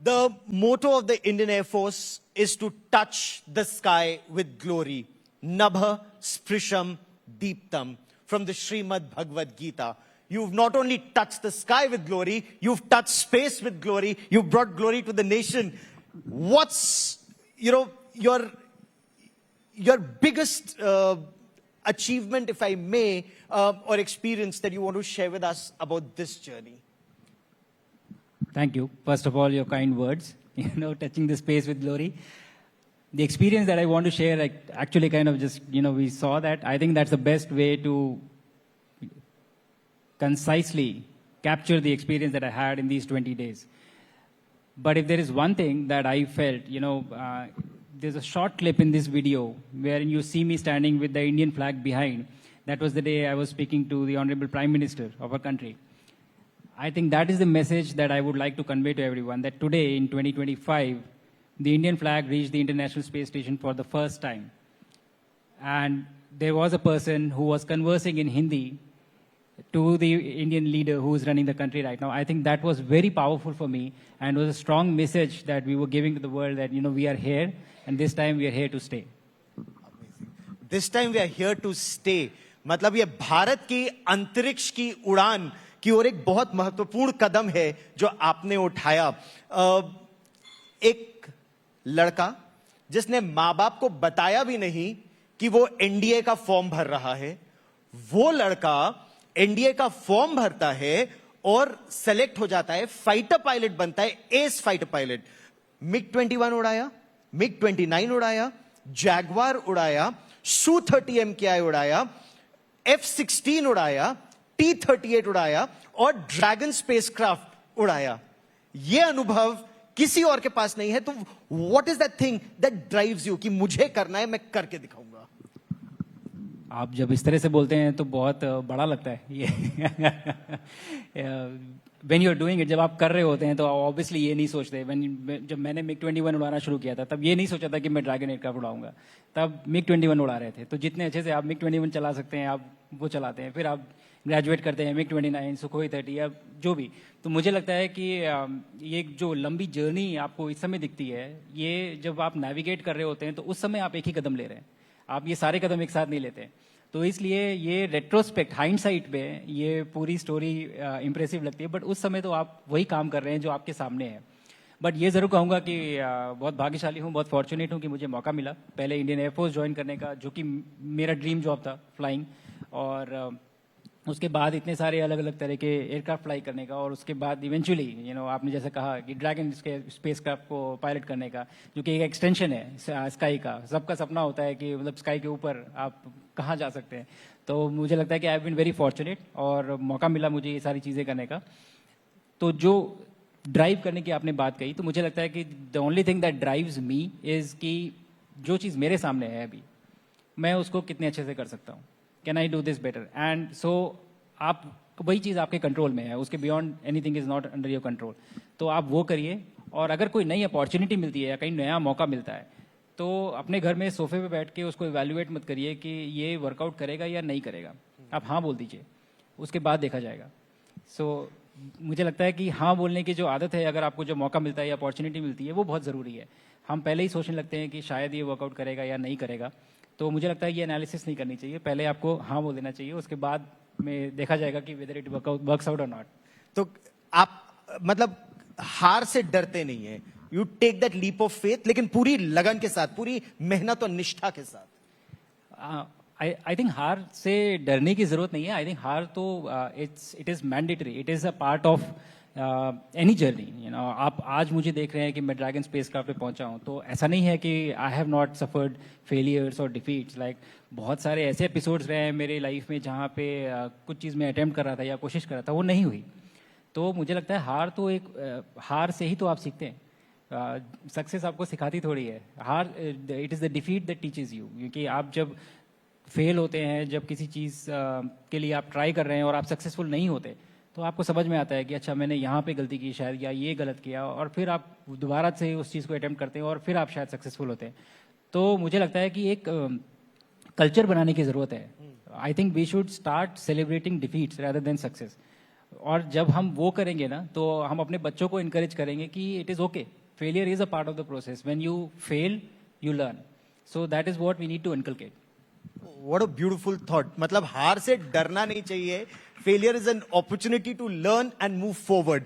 The motto of the Indian Air Force is to touch the sky with glory. Nabha Sprisham Deeptam, from the Srimad Bhagavad Gita. You've not only touched the sky with glory, you've touched space with glory, you've brought glory to the nation. What's, your biggest achievement, if I may, or experience that you want to share with us about this journey? Thank you. First of all, your kind words, touching the space with glory. The experience that I want to share, actually kind of just, we saw that. I think that's the best way to concisely capture the experience that I had in these 20 days. But if there is one thing that I felt, there's a short clip in this video wherein you see me standing with the Indian flag behind. That was the day I was speaking to the Honorable Prime Minister of our country. I think that is the message that I would like to convey to everyone, that today in 2025, the Indian flag reached the International Space Station for the first time. And there was a person who was conversing in Hindi to the Indian leader who is running the country right now. I think that was very powerful for me and was a strong message that we were giving to the world that, we are here and this time we are here to stay. Amazing. This time we are here to stay. मतलब ये भारत की अंतरिक्ष की उड़ान की ओर एक बहुत महत्वपूर्ण कदम है जो आपने उठाया। एक लड़का जिसने माँ बाप को बताया भी नहीं कि वो एनडीए का फॉर्म भर रहा है, वो लड़का एनडीए का फॉर्म भरता है और सेलेक्ट हो जाता है, फाइटर पायलट बनता है, एस फाइटर पायलट। मिग-21 उड़ाया, मिग-29 उड़ाया, जैगवार उड़ाया, Su-30 MKI उड़ाया, F-16 उड़ाया, T-38 उड़ाया और ड्रैगन स्पेसक्राफ्ट उड़ाया। यह अनुभव किसी और के पास नहीं है। तो what is that thing that drives you कि मुझे करना है, मैं करके दिखाऊंगा? आप जब इस तरह से बोलते हैं तो बहुत बड़ा लगता है ये। When you are doing it, जब आप कर रहे होते हैं तो ऑब्वियसली ये नहीं सोचते। जब मैंने मिग-21 उड़ाना शुरू किया था तब ये नहीं सोचा था कि मैं ड्रैगन एयरक्राफ्ट उड़ाऊंगा। तब मिग-21 उड़ा रहे थे। तो जितने अच्छे से आप मिग-21 चला सकते हैं आप वो चलाते हैं। फिर आप ग्रेजुएट करते हैं मिग-29, सुखोई 30 या जो भी। तो मुझे लगता है कि ये जो लंबी जर्नी आपको इस समय दिखती है, ये जब आप नेविगेट कर रहे होते हैं तो उस समय आप एक ही कदम ले रहे हैं, आप ये सारे कदम एक साथ नहीं लेते। तो इसलिए ये रेट्रोस्पेक्ट, हाइंडसाइट में ये पूरी स्टोरी इंप्रेसिव लगती है। बट उस समय तो आप वही काम कर रहे हैं जो आपके सामने है। बट ये ज़रूर कहूँगा कि बहुत भाग्यशाली हूँ, बहुत फॉर्चुनेट हूँ कि मुझे मौका मिला पहले इंडियन एयरफोर्स ज्वाइन करने का, जो कि मेरा ड्रीम जॉब था फ्लाइंग, और उसके बाद इतने सारे अलग अलग तरह के एयरक्राफ्ट फ्लाई करने का, और उसके बाद इवेंचुअली आपने जैसे कहा कि ड्रैगन स्पेसक्राफ्ट को पायलट करने का, जो कि एक एक्सटेंशन है स्काई का। सबका सपना होता है कि मतलब स्काई के ऊपर आप कहाँ जा सकते हैं। तो मुझे लगता है कि I have been very fortunate और मौका मिला मुझे ये सारी चीज़ें करने का। तो जो ड्राइव करने की आपने बात कही, तो मुझे लगता है कि the only thing that drives me is कि जो चीज़ मेरे सामने है अभी, मैं उसको कितने अच्छे से कर सकता हूँ। Can I do this better? And so आप वही चीज़ आपके कंट्रोल में है, उसके beyond anything is not under your control. तो आप वो करिए, और अगर कोई नई अपॉर्चुनिटी मिलती है या कहीं नया मौका मिलता है तो अपने घर में सोफे पे बैठ के उसको इवैल्यूएट मत करिए कि ये वर्कआउट करेगा या नहीं करेगा। आप हाँ बोल दीजिए, उसके बाद देखा जाएगा। सो मुझे लगता है कि हाँ बोलने की जो आदत है, अगर आपको जो मौका मिलता है या अपॉर्चुनिटी मिलती है, वो बहुत ज़रूरी है। हम पहले ही सोचने लगते हैं कि शायद ये वर्कआउट करेगा या नहीं करेगा। तो मुझे लगता है ये एनालिसिस नहीं करनी चाहिए, पहले आपको हाँ बोल देना चाहिए, उसके बाद में देखा जाएगा कि whether it works out or not. तो आप मतलब हार से डरते नहीं है, you take that leap of faith, लेकिन पूरी लगन के साथ, पूरी मेहनत और निष्ठा के साथ। आई थिंक हार से डरने की जरूरत नहीं है। आई थिंक हार तो it is mandatory, it is a part of any journey. आप आज मुझे देख रहे हैं कि मैं ड्रैगन स्पेसक्राफ्ट पे पहुंचा हूं, तो ऐसा नहीं है कि I have not suffered failures और डिफीट्स। लाइक बहुत सारे ऐसे एपिसोड्स रहे हैं मेरे लाइफ में जहां पे कुछ चीज़ मैं अटेम्प्ट कर रहा था या कोशिश कर रहा था, वो नहीं हुई। तो मुझे लगता है हार तो एक हार से ही तो आप सीखते हैं, सक्सेस आपको सिखाती थोड़ी है। हार, it is the defeat that teaches you. क्योंकि आप जब फेल होते हैं, जब किसी चीज़ के लिए आप ट्राई कर रहे हैं और आप सक्सेसफुल नहीं होते, तो आपको समझ में आता है कि अच्छा मैंने यहाँ पे गलती की शायद, या ये गलत किया, और फिर आप दोबारा से उस चीज़ को अटेम्प्ट करते हैं और फिर आप शायद सक्सेसफुल होते हैं। तो मुझे लगता है कि एक कल्चर बनाने की ज़रूरत है। I think we should start celebrating defeats rather than success. और जब हम वो करेंगे ना तो हम अपने बच्चों को इनकरेज करेंगे कि it is okay, failure is a part of the process, when you fail you learn, so that is what we need to inculcate. What a beautiful thought. मतलब हार से डरना नहीं चाहिए, failure is an opportunity to learn and move forward.